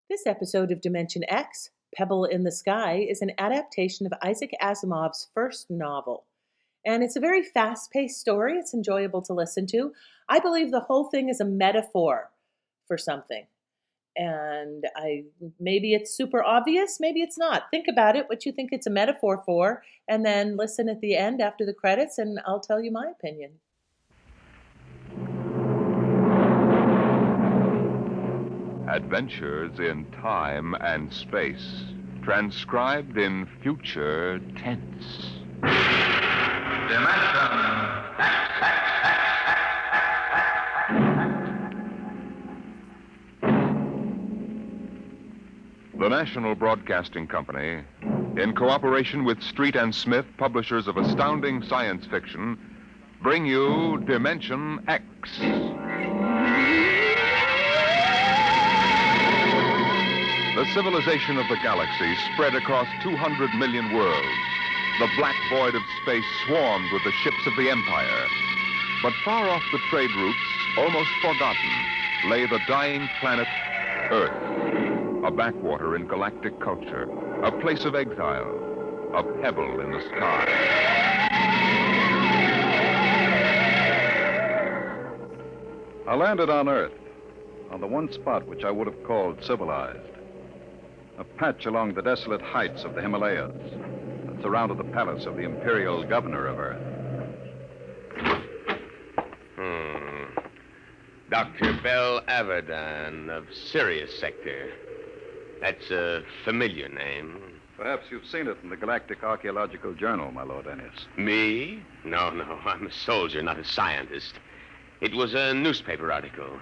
This episode of Dimension X, Pebble in the Sky, is an adaptation of Isaac Asimov's first novel. And it's a very fast paced story. It's enjoyable to listen to. I believe the whole thing is a metaphor for something. And maybe it's super obvious, maybe it's not. Think about it, what you think it's a metaphor for, and then listen at the end after the credits, and I'll tell you my opinion. Adventures in time and space, transcribed in future tense. Dimension The National Broadcasting Company, in cooperation with Street and Smith, publishers of astounding science fiction, bring you Dimension X. The civilization of the galaxy spread across 200 million worlds. The black void of space swarmed with the ships of the Empire. But far off the trade routes, almost forgotten, lay the dying planet Earth, a backwater in galactic culture, a place of exile, a pebble in the sky. I landed on Earth, on the one spot which I would have called civilized. A patch along the desolate heights of the Himalayas that surrounded the palace of the imperial governor of Earth. Dr. Bell Averdan of Sirius Sector. That's a familiar name. Perhaps you've seen it in the Galactic Archaeological Journal, my Lord Ennis. Me? No, I'm a soldier, not a scientist. It was a newspaper article.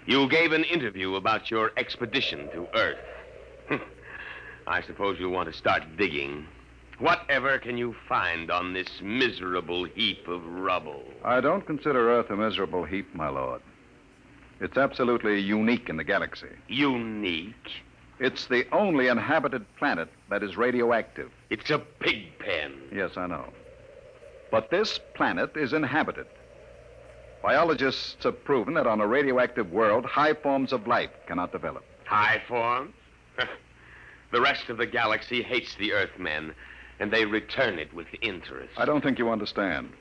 You gave an interview about your expedition to Earth. I suppose you'll want to start digging. Whatever can you find on this miserable heap of rubble? I don't consider Earth a miserable heap, my lord. It's absolutely unique in the galaxy. Unique? It's the only inhabited planet that is radioactive. It's a pig pen. Yes, I know. But this planet is inhabited. Biologists have proven that on a radioactive world, high forms of life cannot develop. High forms? The rest of the galaxy hates the Earthmen, and they return it with interest. I don't think you understand.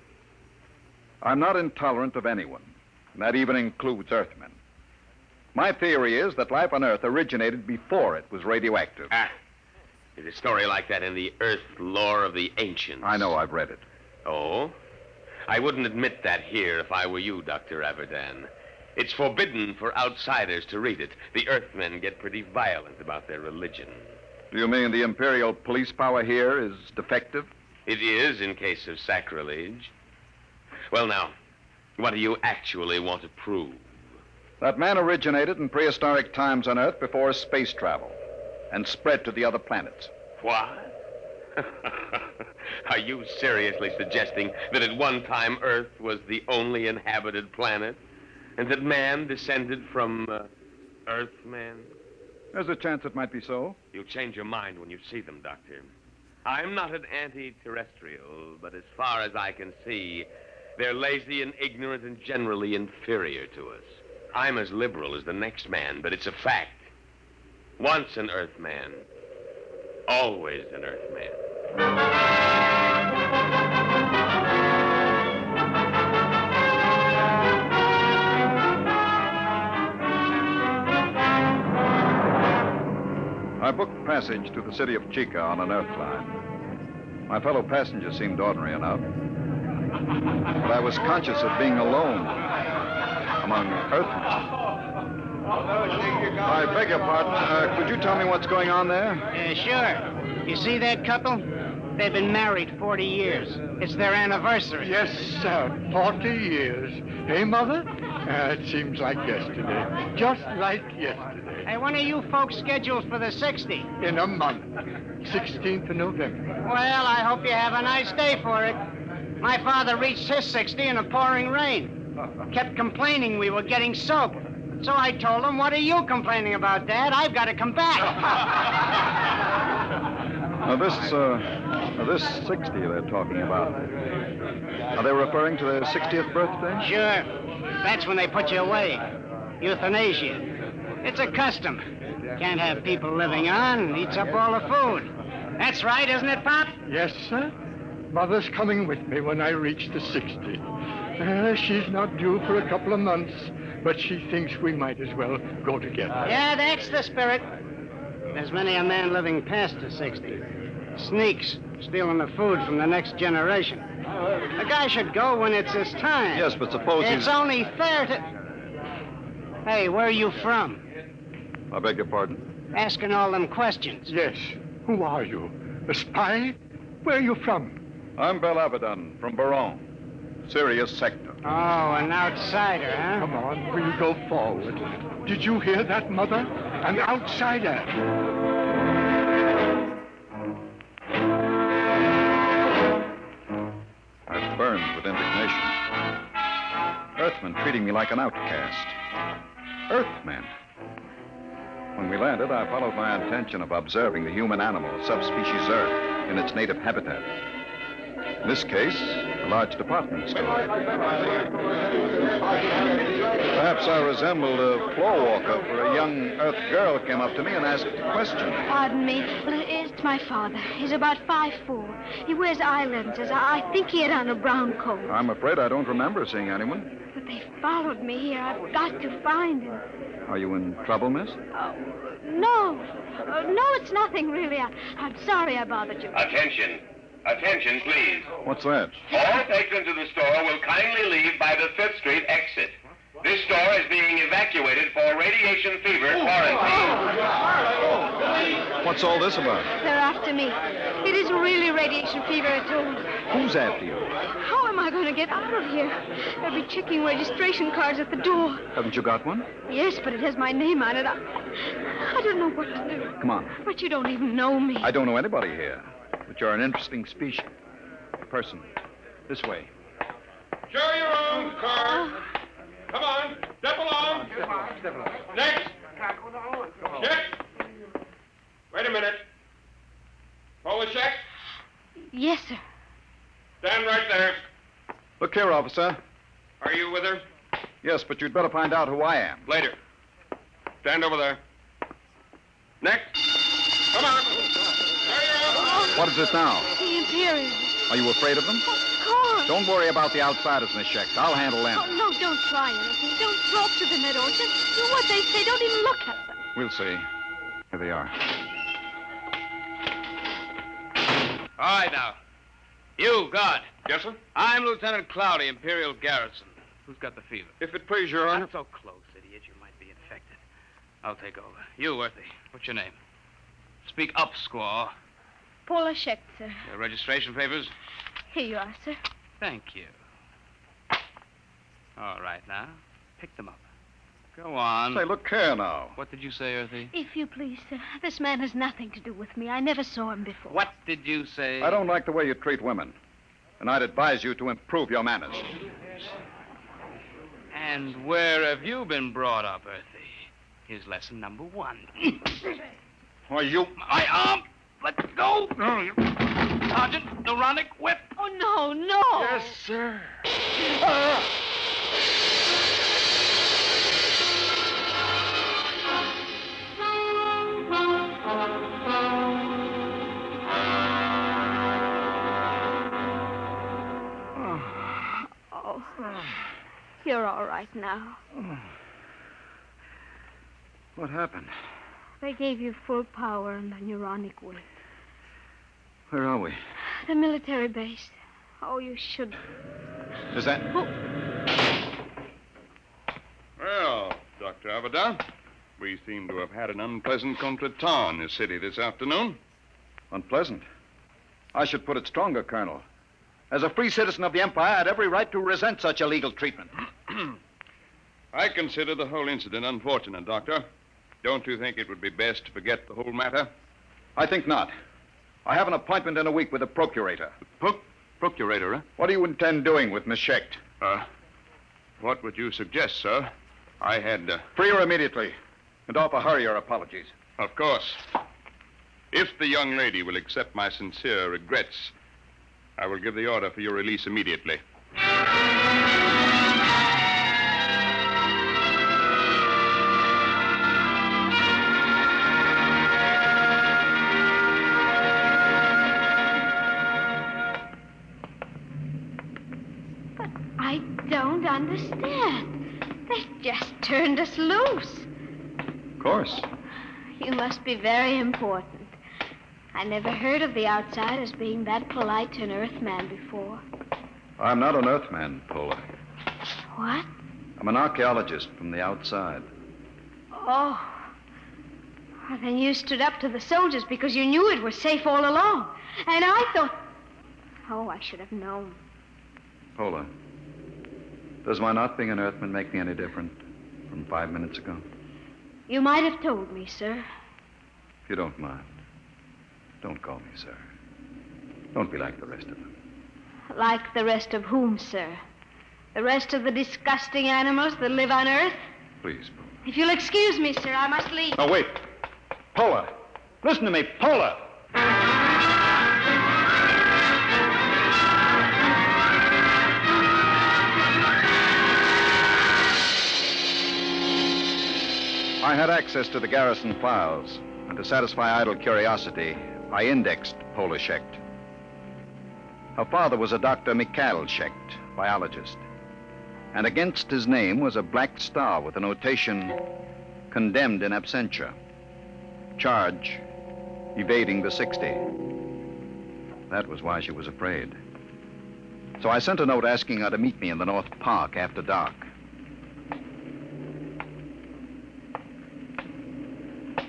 I'm not intolerant of anyone, and that even includes Earthmen. My theory is that life on Earth originated before it was radioactive. There's a story like that in the Earth lore of the ancients. I know, I've read it. Oh? I wouldn't admit that here if I were you, Dr. Averdan. It's forbidden for outsiders to read it. The Earthmen get pretty violent about their religion. Do you mean the imperial police power here is defective? It is in case of sacrilege. Well, now, what do you actually want to prove? That man originated in prehistoric times on Earth before space travel and spread to the other planets. What? Are you seriously suggesting that at one time Earth was the only inhabited planet and that man descended from Earthmen? There's a chance it might be so. You'll change your mind when you see them, Doctor. I'm not an anti-terrestrial, but as far as I can see, they're lazy and ignorant and generally inferior to us. I'm as liberal as the next man, but it's a fact. Once an Earthman, always an Earthman. I booked passage to the city of Chica on an Earth line. My fellow passengers seemed ordinary enough, but I was conscious of being alone among Earthmen. I beg your pardon. Could you tell me what's going on there? Sure. You see that couple? They've been married 40 years. It's their anniversary. Yes, sir. 40 years. Hey, Mother? It seems like yesterday. Just like yesterday. Hey, when are you folks scheduled for the 60? In a month. 16th of November. Well, I hope you have a nice day for it. My father reached his 60 in a pouring rain. Kept complaining we were getting soaked. So I told him, what are you complaining about, Dad? I've got to come back. Now, this 60 they're talking about, are they referring to their 60th birthday? Sure. That's when they put you away. Euthanasia. It's a custom. Can't have people living on. Eats up all the food. That's right, isn't it, Pop? Yes, sir. Mother's coming with me when I reach the 60. She's not due for a couple of months, but she thinks we might as well go together. Yeah, that's the spirit. There's many a man living past the 60. Sneaks, stealing the food from the next generation. A guy should go when it's his time. Yes, but suppose It's only fair to... Hey, where are you from? I beg your pardon? Asking all them questions. Yes. Who are you? A spy? Where are you from? I'm Bel Abaddon from Baron, Sirius Sector. Oh, an outsider, huh? Come on, will you go forward? Did you hear that, Mother? An outsider. I burned with indignation. Earthmen treating me like an outcast. Earthmen. When we landed, I followed my intention of observing the human animal, subspecies Earth, in its native habitat. In this case, a large department store. Perhaps I resembled a floor walker, for a young Earth girl came up to me and asked a question. Pardon me. Well, it's my father. He's about 5'4". He wears eye lenses. I think he had on a brown coat. I'm afraid I don't remember seeing anyone. But they followed me here. I've got to find him. Are you in trouble, miss? No. No, it's nothing, really. I'm sorry I bothered you. Attention. Attention, please. What's that? All patrons of the store will kindly leave by the 5th Street exit. This store is being evacuated for radiation fever quarantine. What's all this about? They're after me. It isn't really radiation fever at all. Who's after you? How am I going to get out of here? They'll be checking registration cards at the door. Haven't you got one? Yes, but it has my name on it. I don't know what to do. Come on. But you don't even know me. I don't know anybody here, but you're an interesting species. Person. This way. Show your own car. Come on, step along. Next. Check. Wait a minute. Hold the check. Yes, sir. Stand right there. Look here, officer. Are you with her? Yes, but you'd better find out who I am. Later. Stand over there. Next. Come on. Show your own. What is it now? The Imperials. Are you afraid of them? Of course. Don't worry about the outsiders, Miss Schecht. I'll handle them. Oh, no, don't try anything. Don't talk to them at all. Just do what they say. Don't even look at them. We'll see. Here they are. All right, now. You, guard. Yes, sir? I'm Lieutenant Cloudy, Imperial Garrison. Who's got the fever? If it please your honor. Not so close, idiot. You might be infected. I'll take over. You, Earthy. What's your name? Speak up, squaw. Paula Schecht, sir. Your registration papers? Here you are, sir. Thank you. All right, now. Pick them up. Go on. Say, look here now. What did you say, Earthy? If you please, sir. This man has nothing to do with me. I never saw him before. What did you say? I don't like the way you treat women. And I'd advise you to improve your manners. And where have you been brought up, Earthy? Here's lesson number 1. Why, you... My arm! Let go! Sergeant, Neuronic whip! Oh, no, no. Yes, sir. Oh, you're all right now. What happened? They gave you full power and the neuronic whip. Where are we? The military base. Oh, you should... Is that... Well, Dr. Abaddon, we seem to have had an unpleasant contretemps in this city this afternoon. Unpleasant. I should put it stronger, Colonel. As a free citizen of the Empire, I had every right to resent such illegal treatment. I consider the whole incident unfortunate, Doctor. Don't you think it would be best to forget the whole matter? I think not. I have an appointment in a week with the procurator. Procurator, huh? What do you intend doing with Miss Schecht? What would you suggest, sir? I had... Free her immediately, and offer her your apologies. Of course. If the young lady will accept my sincere regrets, I will give the order for your release immediately. understand. They've just turned us loose. Of course. You must be very important. I never heard of the outsiders being that polite to an Earthman before. I'm not an Earthman, Paula. What? I'm an archaeologist from the outside. Oh. Well, then you stood up to the soldiers because you knew it was safe all along. And I thought... Oh, I should have known. Paula, does my not being an Earthman make me any different from 5 minutes ago? You might have told me, sir. If you don't mind, don't call me sir. Don't be like the rest of them. Like the rest of whom, sir? The rest of the disgusting animals that live on Earth? Please, Paula. If you'll excuse me, sir, I must leave. Oh, wait. Paula, listen to me, Paula. I had access to the garrison files, and to satisfy idle curiosity, I indexed Paula Schecht. Her father was a Dr. Mikhail Schecht, biologist. And against his name was a black star with the notation, condemned in absentia. Charge, evading the 60. That was why she was afraid. So I sent a note asking her to meet me in the North Park after dark.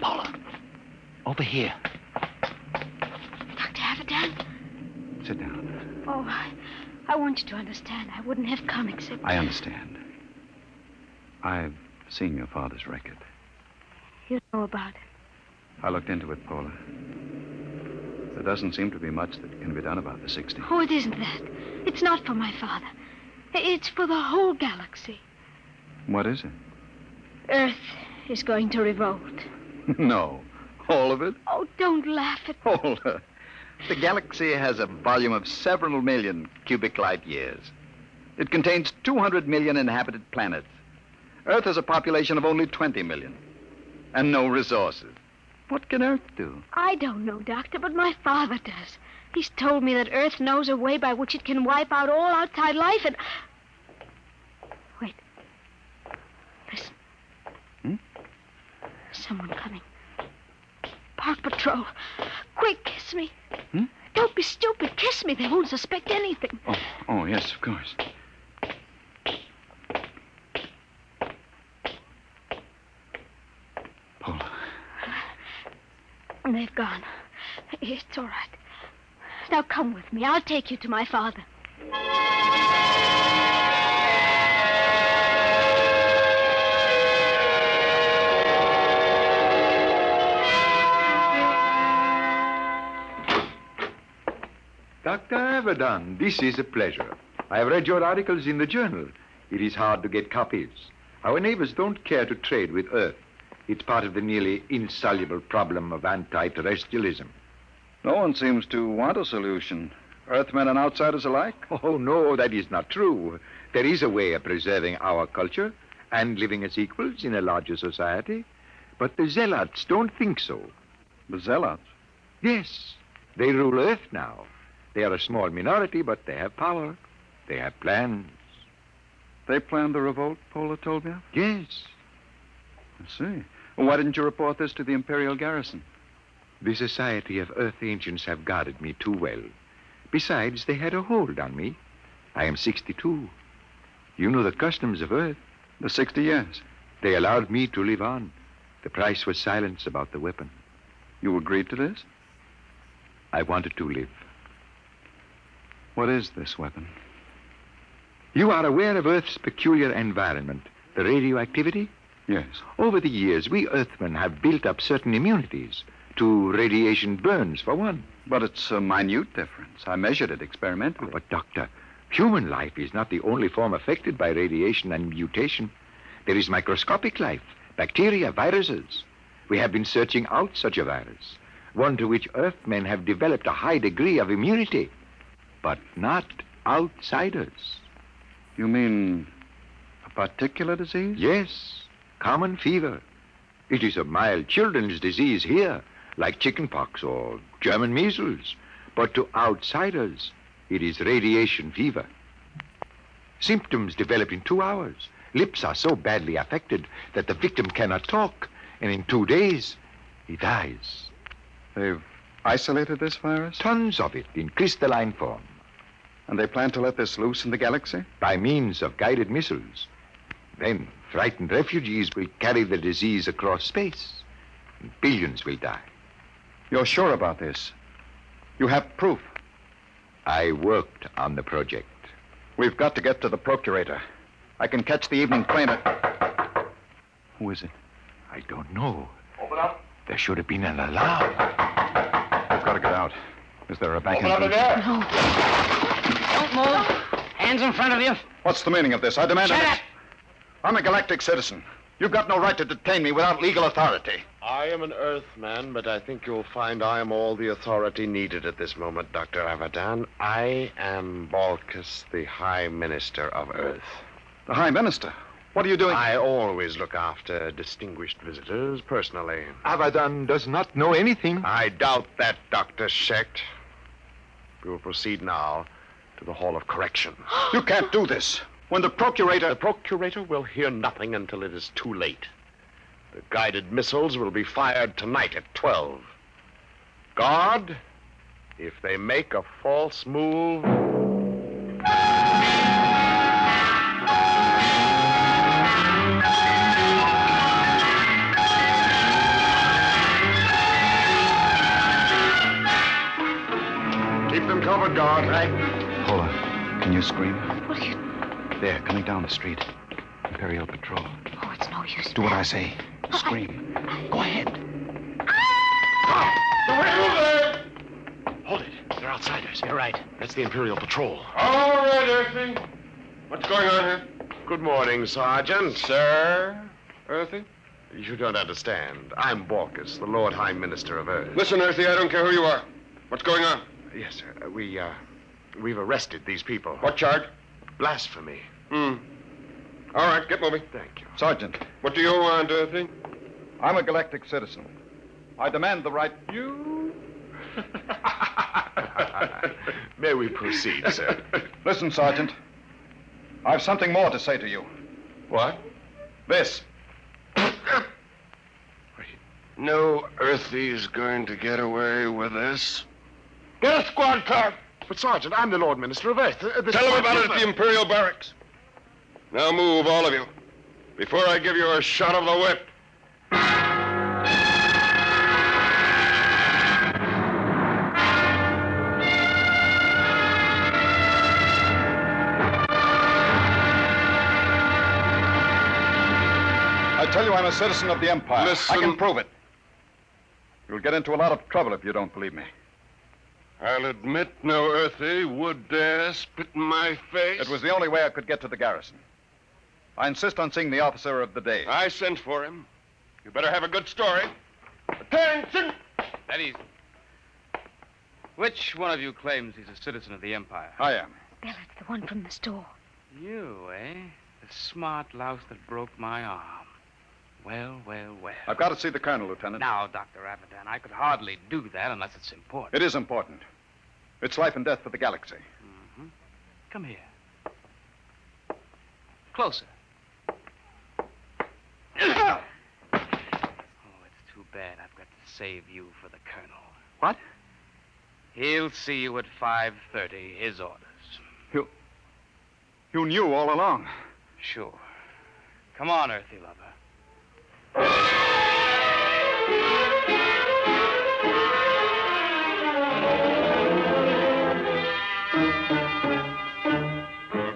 Paula, over here. Dr. Avedon? Sit down. Oh, I want you to understand. I wouldn't have come except... I understand. I've seen your father's record. You know about it. I looked into it, Paula. There doesn't seem to be much that can be done about the 60. Oh, it isn't that. It's not for my father. It's for the whole galaxy. What is it? Earth is going to revolt. No. All of it? Oh, don't laugh at me. Hold her. The galaxy has a volume of several million cubic light years. It contains 200 million inhabited planets. Earth has a population of only 20 million. And no resources. What can Earth do? I don't know, Doctor, but my father does. He's told me that Earth knows a way by which it can wipe out all outside life and... Wait. Listen. Someone coming. Park Patrol. Quick, kiss me. Don't be stupid. Kiss me. They won't suspect anything. Oh, yes, of course. Paula. They've gone. It's all right. Now come with me. I'll take you to my father. Dr. Avedon, this is a pleasure. I have read your articles in the journal. It is hard to get copies. Our neighbors don't care to trade with Earth. It's part of the nearly insoluble problem of anti-terrestrialism. No one seems to want a solution. Earthmen and outsiders alike? Oh, no, that is not true. There is a way of preserving our culture and living as equals in a larger society. But the zealots don't think so. The zealots? Yes, they rule Earth now. They are a small minority, but they have power. They have plans. They planned the revolt, Paula told me? Yes. I see. Well, why didn't you report this to the Imperial garrison? The Society of Earth Ancients have guarded me too well. Besides, they had a hold on me. I am 62. You know the customs of Earth. The 60 years. They allowed me to live on. The price was silence about the weapon. You agreed to this? I wanted to live. What is this weapon? You are aware of Earth's peculiar environment, the radioactivity? Yes. Over the years, we Earthmen have built up certain immunities to radiation burns, for one. But it's a minute difference. I measured it experimentally. But, Doctor, human life is not the only form affected by radiation and mutation. There is microscopic life, bacteria, viruses. We have been searching out such a virus, one to which Earthmen have developed a high degree of immunity, but not outsiders. You mean a particular disease? Yes, common fever. It is a mild children's disease here, like chickenpox or German measles. But to outsiders, it is radiation fever. Symptoms develop in 2 hours. Lips are so badly affected that the victim cannot talk, and in 2 days, he dies. They've isolated this virus? Tons of it in crystalline form. And they plan to let this loose in the galaxy? By means of guided missiles. Then frightened refugees will carry the disease across space, and billions will die. You're sure about this? You have proof? I worked on the project. We've got to get to the procurator. I can catch the evening train at... Who is it? I don't know. Open up. There should have been an alarm. We've got to get out. Is there a back Open up in entrance? there. No. Don't move. Hands in front of you. What's the meaning of this? I demand... Shut up. I'm a galactic citizen. You've got no right to detain me without legal authority. I am an Earthman, but I think you'll find I am all the authority needed at this moment, Dr. Abadan. I am Balkus, the High Minister of Earth. The High Minister? What are you doing? I always look after distinguished visitors personally. Abadan does not know anything. I doubt that, Dr. Schecht. We will proceed now to the Hall of Correction. You can't do this. When the procurator... The procurator will hear nothing until it is too late. The guided missiles will be fired tonight at 12. Guard, if they make a false move... Keep them covered, guard. Right. Paula, can you scream? What are you... There, coming down the street. Imperial Patrol. Oh, it's no use. Do what I say. Scream. Go ahead. Hold it. They're outsiders. You're right. That's the Imperial Patrol. All right, Earthy. What's going on here? Good morning, Sergeant. Sir? Earthy? You don't understand. I'm Balkus, the Lord High Minister of Earth. Listen, Earthy, I don't care who you are. What's going on? Yes, sir. We've arrested these people. What charge? Blasphemy. All right, get moving. Thank you. Sergeant, What do you want, Earthy? I'm a galactic citizen. I demand the right... You? May we proceed, sir? Listen, Sergeant. I've something more to say to you. What? This. No Earthy's going to get away with this. Get a squad car. But, Sergeant, I'm the Lord Minister of Earth. Tell him about it at the Imperial Barracks. Now move, all of you, before I give you a shot of the whip. I tell you I'm a citizen of the Empire. Listen. I can prove it. You'll get into a lot of trouble if you don't believe me. I'll admit no Earthy would dare spit in my face. It was the only way I could get to the garrison. I insist on seeing the officer of the day. I sent for him. You better have a good story. Attention! That easy. Which one of you claims he's a citizen of the Empire? I am. Bella, it's the one from the store. You, eh? The smart louse that broke my arm. Well, well, well. I've got to see the colonel, Lieutenant. Now, Dr. Abadan, I could hardly do that unless it's important. It is important. It's life and death for the galaxy. Mm-hmm. Come here. Closer. Oh, it's too bad I've got to save you for the colonel. What? He'll see you at 5:30, his orders. You knew all along. Sure. Come on, Earthy lover. I'm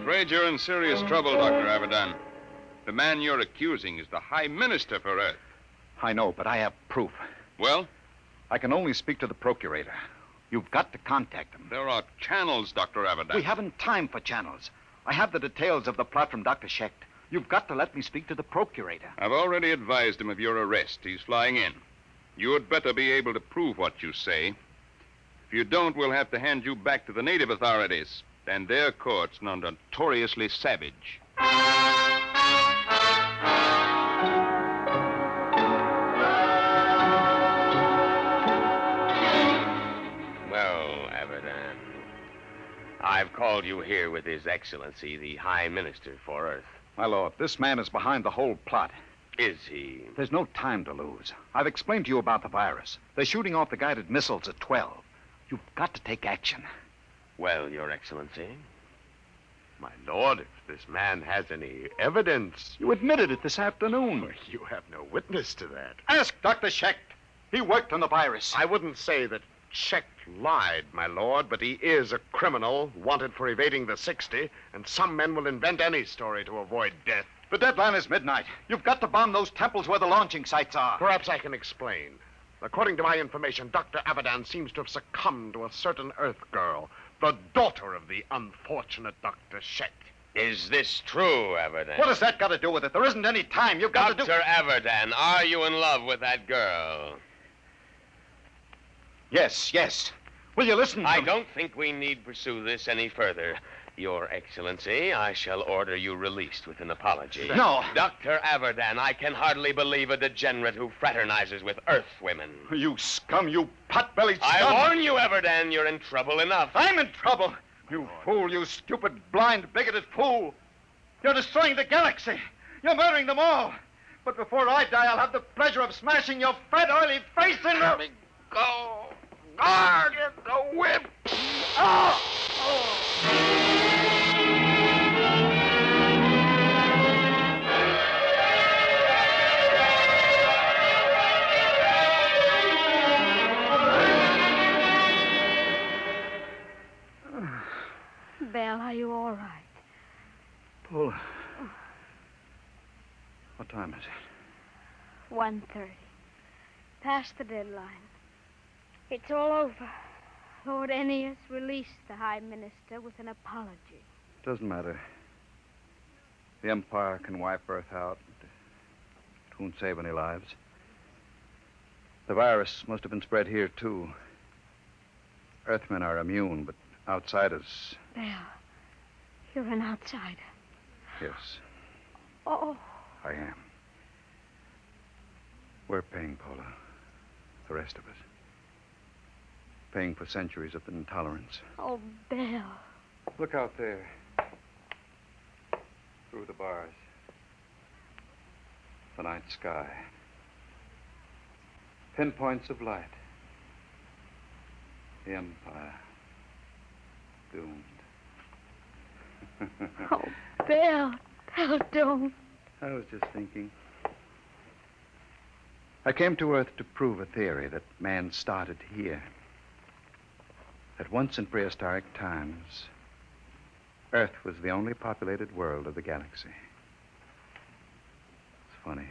afraid you're in serious trouble, Dr. Abadan. The man you're accusing is the High Minister for Earth. I know, but I have proof. Well, I can only speak to the procurator. You've got to contact him. there are channels, Dr. Abadan. We haven't time for channels. I have the details of the plot from Dr. Schecht. You've got to let me speak to the procurator. I've already advised him of your arrest. He's flying in. You had better be able to prove what you say. If you don't, we'll have to hand you back to the native authorities and their courts, notoriously savage. Well, Abadan, I I've called you here with His Excellency, the High Minister for Earth. My lord, this man is behind the whole plot. Is he? There's no time to lose. I've explained to you about the virus. They're shooting off the guided missiles at 12. You've got to take action. Well, Your Excellency, my lord, if this man has any evidence... You admitted it this afternoon. You have no witness to that. Ask Dr. Schecht. He worked on the virus. I wouldn't say that Schecht lied, my lord, but he is a criminal wanted for evading the 60, and some men will invent any story to avoid death. The deadline is midnight. You've got to bomb those temples where the launching sites are. Perhaps I can explain. According to my information, Dr. Abadan seems to have succumbed to a certain Earth girl, the daughter of the unfortunate Dr. Schecht. Is this true, Everdan? What has that got to do with it? There isn't any time. You've got to do... Dr. Everdan, are you in love with that girl? Yes. Will you listen to I me? don't think we need pursue this any further. Your Excellency, I shall order you released with an apology. No. Dr. Everdan, I can hardly believe a degenerate who fraternizes with Earth women. You scum, you pot-bellied scum. I warn you, Everdan, you're in trouble enough. I'm in trouble. You fool, you stupid, blind, bigoted fool. You're destroying the galaxy. You're murdering them all. But before I die, I'll have the pleasure of smashing your fat, oily face in Let me go. Guard, the whip. Oh! Belle, are you all right? Paula. What time is it? 1:30. Past the deadline. It's all over. Lord Ennius released the High Minister with an apology. Doesn't matter. The Empire can wipe Earth out. It won't save any lives. The virus must have been spread here, too. Earthmen are immune, but outsiders... Belle, you're an outsider. Yes, Oh, I am. We're paying, Paula. The rest of us. Paying for centuries of intolerance. oh, Belle. Look out there. Through the bars. The night sky. Pinpoints of light. The Empire. Doomed. Oh, Belle. Belle, don't. I was just thinking. I came to Earth to prove a theory that man started here. That once in prehistoric times, Earth was the only populated world of the galaxy. It's funny.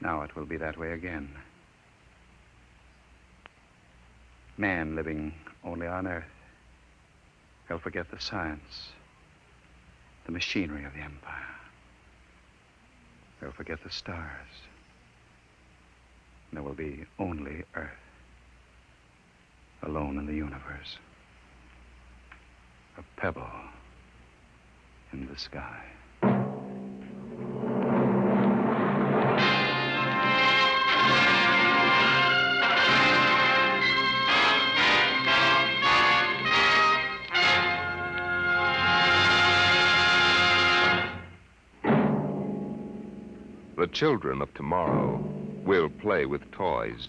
Now it will be that way again. Man living only on Earth. He'll forget the science, the machinery of the Empire. He'll forget the stars. There will be only Earth. Alone in the universe. A pebble in the sky. The children of tomorrow will play with toys.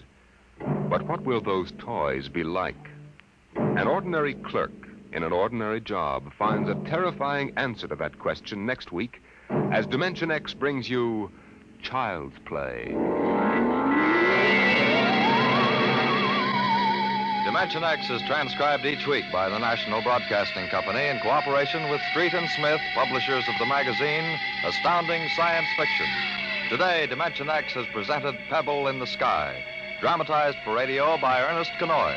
But what will those toys be like? An ordinary clerk in an ordinary job finds a terrifying answer to that question next week as Dimension X brings you Child's Play. Dimension X is transcribed each week by the National Broadcasting Company in cooperation with Street and Smith, publishers of the magazine Astounding Science Fiction. Today, Dimension X has presented Pebble in the Sky, dramatized for radio by Ernest Kinoy.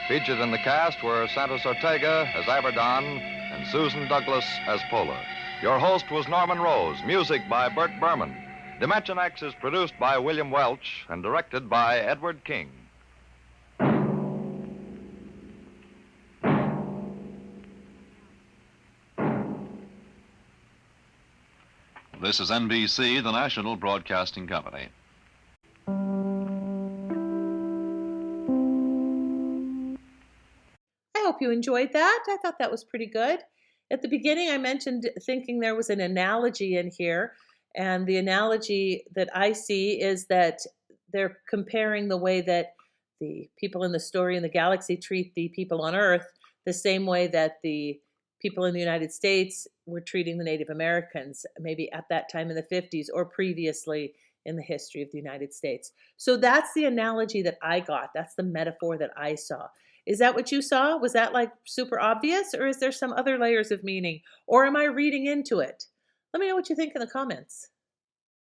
Featured in the cast were Santos Ortega as Abadan and Susan Douglas as Pola. Your host was Norman Rose, music by Bert Berman. Dimension X is produced by William Welch and directed by Edward King. This is NBC, the National Broadcasting Company. I hope hope you enjoyed that. I thought that was pretty good. At the beginning, I mentioned thinking there was an analogy in here. And the analogy that I see is that they're comparing the way that the people in the story in the galaxy treat the people on Earth the same way that the people in the United States were treating the Native Americans, maybe at that time in the 50s or previously in the history of the United States. So that's the analogy that I got. That's the metaphor that I saw. Is that what you saw? Was that like super obvious, or is there some other layers of meaning? Or am I reading into it? Let me know what you think in the comments.